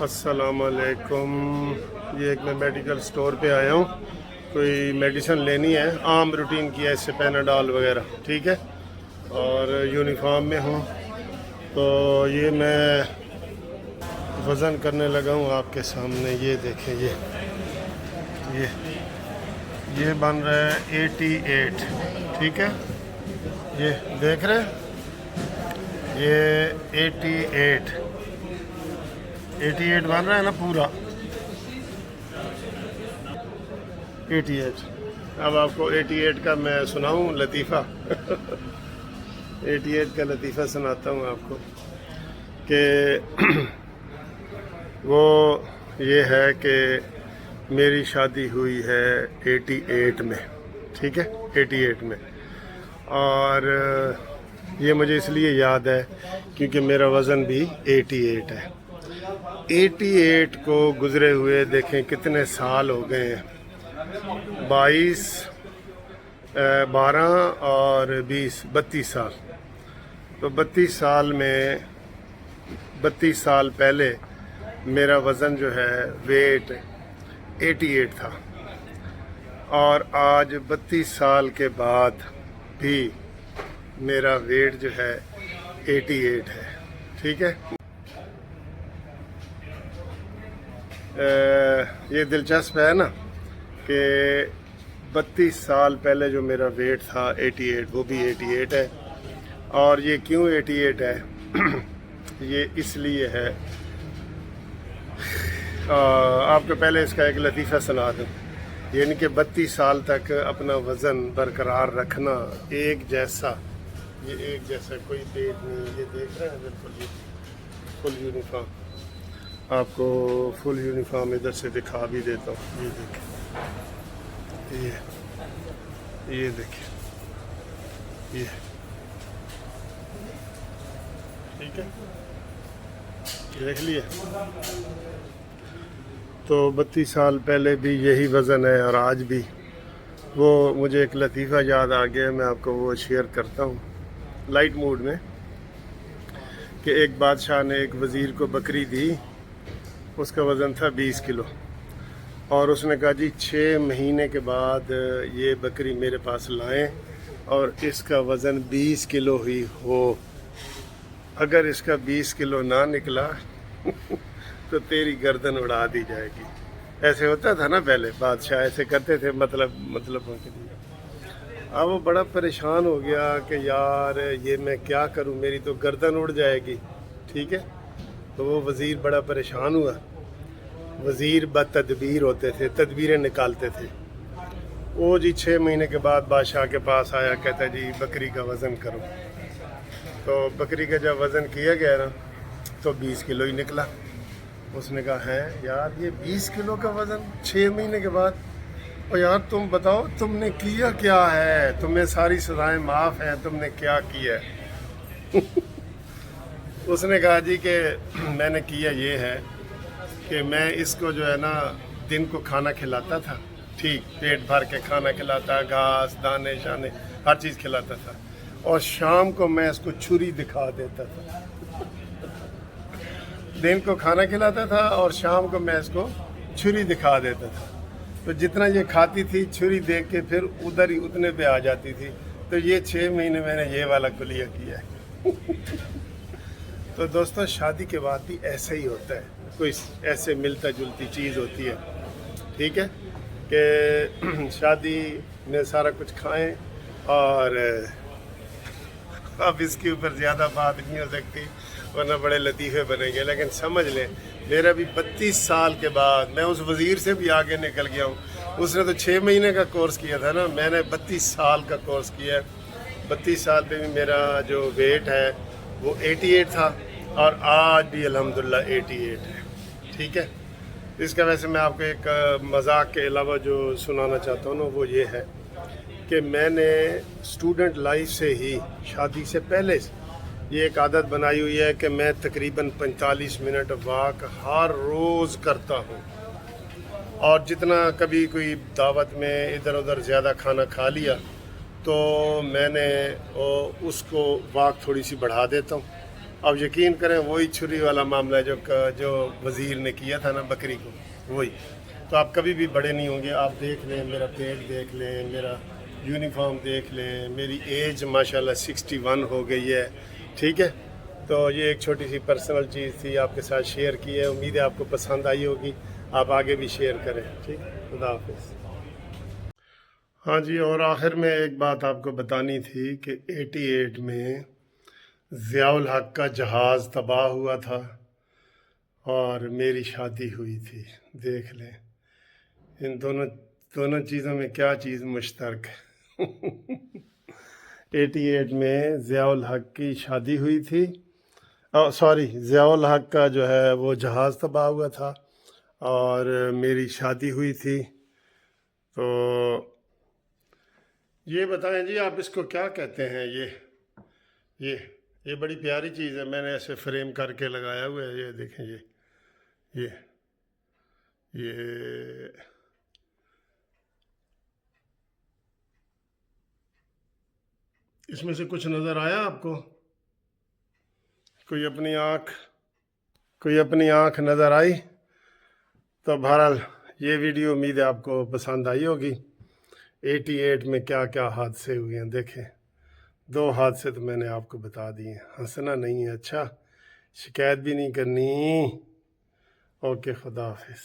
अस्सलाम वालेकुम। ये एक मैं मेडिकल स्टोर पे आया हूँ, कोई मेडिसिन लेनी है, आम रूटीन की है, इससे पैनाडॉल वगैरह, ठीक है। और यूनिफॉर्म में हूँ, तो ये मैं वज़न करने लगा हूँ आपके सामने। ये देखें, ये बन रहा है 88, ठीक है। ये देख रहे हैं, ये 88 बन रहा है ना पूरा 88। अब आपको 88 का मैं सुनाऊं लतीफ़ा 88 का लतीफ़ा सुनाता हूं आपको कि वो ये है कि मेरी शादी हुई है 88 में, ठीक है, 88 में। और ये मुझे इसलिए याद है क्योंकि मेरा वज़न भी 88 है। 88 को गुज़रे हुए देखें कितने साल हो गए हैं, 22, 12 और 20, 32 साल। तो 32 साल में 32 साल पहले मेरा वज़न जो है वेट 88 था, और आज 32 साल के बाद भी मेरा वेट जो है 88 है, ठीक है। ये दिलचस्प है ना कि 32 साल पहले जो मेरा वेट था 88, वो भी 88 है। और ये क्यों 88 है ये इसलिए है, आपको पहले इसका एक लतीफ़ा सुना दूँ। यानी कि 32 साल तक अपना वज़न बरकरार रखना, एक जैसा, ये एक जैसा, कोई पेट नहीं, ये देख रहे हैं बिल्कुल, ये फुल यूनिफॉर्म। आपको फुल यूनिफॉर्म इधर से दिखा भी देता हूँ। ये देखिए, ये देखिए, ये ठीक है, देख लिए। तो 32 साल पहले भी यही वज़न है और आज भी। वो मुझे एक लतीफ़ा याद आ गया, मैं आपको वो शेयर करता हूँ लाइट मूड में, कि एक बादशाह ने एक वज़ीर को बकरी दी, उसका वज़न था 20 किलो, और उसने कहा जी 6 महीने के बाद ये बकरी मेरे पास लाएं और इसका वज़न 20 किलो ही हो। अगर इसका 20 किलो ना निकला तो तेरी गर्दन उड़ा दी जाएगी। ऐसे होता था ना पहले, बादशाह ऐसे करते थे, मतलब के लिए। अब वो बड़ा परेशान हो गया कि यार ये मैं क्या करूं, मेरी तो गर्दन उड़ जाएगी, ठीक है। तो वो वज़ीर बड़ा परेशान हुआ। वज़ीर बतदबीर होते थे, तदबीरें निकालते थे। वो जी 6 महीने के बाद बादशाह के पास आया, कहता जी बकरी का वज़न करो। तो बकरी का जब वज़न किया गया ना, तो 20 किलो ही निकला। उसने कहा है यार ये 20 किलो का वज़न 6 महीने के बाद, और यार तुम बताओ तुमने किया क्या है, तुम्हें सारी सज़ाएं माफ़ हैं, तुमने क्या किया है उसने कहा जी कि मैंने किया ये है कि मैं इसको जो है ना दिन को खाना खिलाता था, ठीक, पेट भर के खाना खिलाता, घास दाने शाने हर चीज़ खिलाता था, और शाम को मैं इसको छुरी दिखा देता था। दिन को खाना खिलाता था और शाम को मैं इसको छुरी दिखा देता था। तो जितना ये खाती थी छुरी देख के फिर उधर ही उतने पे आ जाती थी। तो ये 6 महीने मैंने ये वाला कुलिया किया है तो दोस्तों शादी के बाद भी ऐसा ही होता है, कोई ऐसे मिलता जुलती चीज़ होती है, ठीक है, कि शादी में सारा कुछ खाएं। और अब इसके ऊपर ज़्यादा बात नहीं हो सकती वरना बड़े लतीफ़े बनेंगे, लेकिन समझ लें मेरा भी 32 साल के बाद मैं उस वज़ीर से भी आगे निकल गया हूँ। उसने तो 6 महीने का कोर्स किया था ना, मैंने 32 साल का कोर्स किया है। 32 साल पे भी मेरा जो वेट है वो 88 था, और आज भी अल्हम्दुलिल्लाह 88 है, ठीक है। इसका वैसे मैं आपको एक मजाक के अलावा जो सुनाना चाहता हूँ ना, वो ये है कि मैंने स्टूडेंट लाइफ से ही, शादी से पहले से ये एक आदत बनाई हुई है कि मैं तकरीबन 45 मिनट वॉक हर रोज़ करता हूँ। और जितना कभी कोई दावत में इधर उधर ज़्यादा खाना खा लिया तो मैंने उसको वॉक थोड़ी सी बढ़ा देता हूँ, اب یقین کریں وہی چھری والا معاملہ ہے جو وزیر نے کیا تھا نا بکری کو، وہی. تو آپ کبھی بھی بڑے نہیں ہوں گے. آپ دیکھ لیں میرا پیٹ، دیکھ لیں میرا یونیفارم، دیکھ لیں میری ایج ماشاءاللہ 61 ہو گئی ہے. ٹھیک ہے، تو یہ ایک چھوٹی سی پرسنل چیز تھی، آپ کے ساتھ شیئر کی ہے. امید ہے آپ کو پسند آئی ہوگی، آپ آگے بھی شیئر کریں. ٹھیک ہے، خدا حافظ. ہاں جی، اور آخر میں ایک بات آپ کو بتانی تھی کہ 88 میں ضیاء الحق کا جہاز تباہ ہوا تھا اور میری شادی ہوئی تھی. دیکھ لیں ان دونوں چیزوں میں کیا چیز مشترک ہے. 88 میں ضیاء الحق کی شادی ہوئی تھی، ضیاء الحق کا جو ہے وہ جہاز تباہ ہوا تھا اور میری شادی ہوئی تھی. تو یہ بتائیں جی، آپ اس کو کیا کہتے ہیں؟ یہ بڑی پیاری چیز ہے، میں نے ایسے فریم کر کے لگایا ہوا ہے. یہ دیکھیں، یہ اس میں سے کچھ نظر آیا آپ کو؟ کوئی اپنی آنکھ نظر آئی؟ تو بہرحال یہ ویڈیو امید ہے آپ کو پسند آئی ہوگی. 88 میں کیا کیا حادثے ہوئے ہیں دیکھیں. 2 حادثے تو میں نے آپ کو بتا دیے. ہنسنا نہیں ہے، اچھا، شکایت بھی نہیں کرنی. اوکے، خدا حافظ.